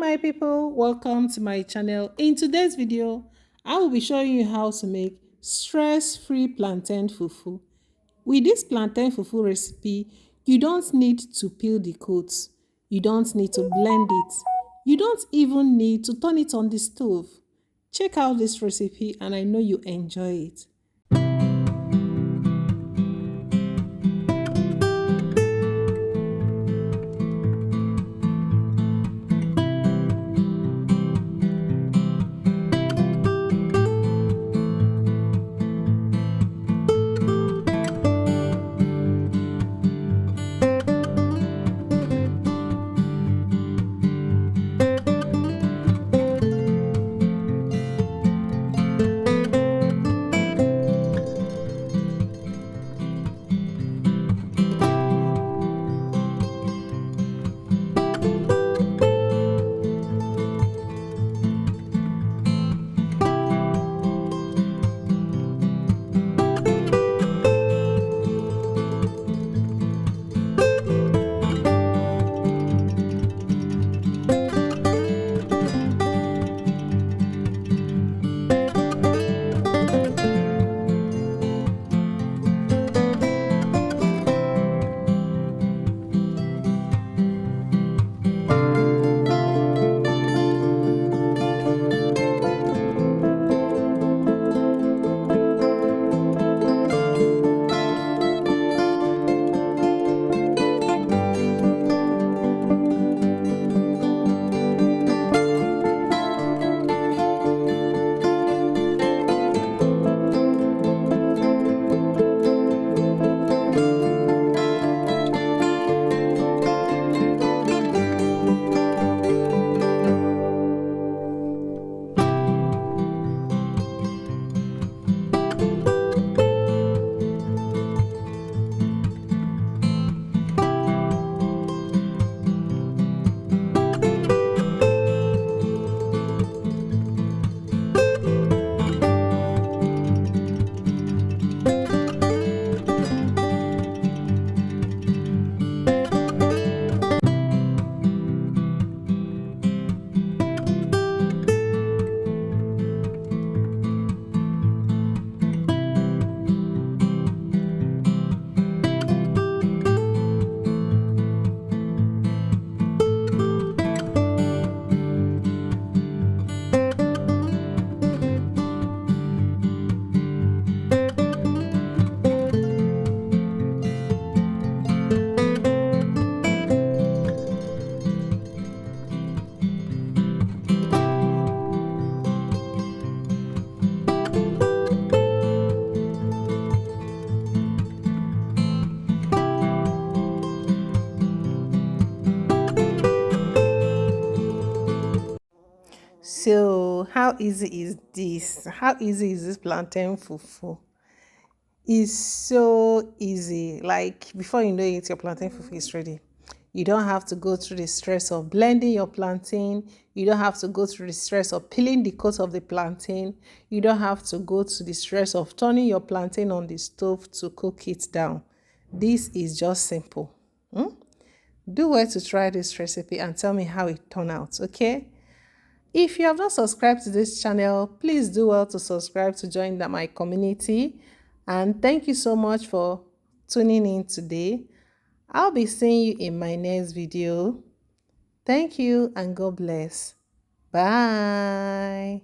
my people, welcome to my channel. In today's video, I will be showing you how to make stress-free plantain fufu. With this plantain fufu recipe, you don't need to peel the coats, you don't need to blend it, you don't even need to turn it on the stove. Check out this recipe and I know you enjoy it. So, how easy is this? How easy is this plantain fufu? It's so easy. Like before you know it, your plantain fufu is ready. You don't have to go through the stress of blending your plantain. You don't have to go through the stress of peeling the coat of the plantain. You don't have to go to the stress of turning your plantain on the stove to cook it down. This is just simple. Do well to try this recipe and tell me how it turned out, okay? If you have not subscribed to this channel, please do well to subscribe to join my community. And thank you so much for tuning in today. I'll be seeing you in my next video. Thank you and God bless. Bye.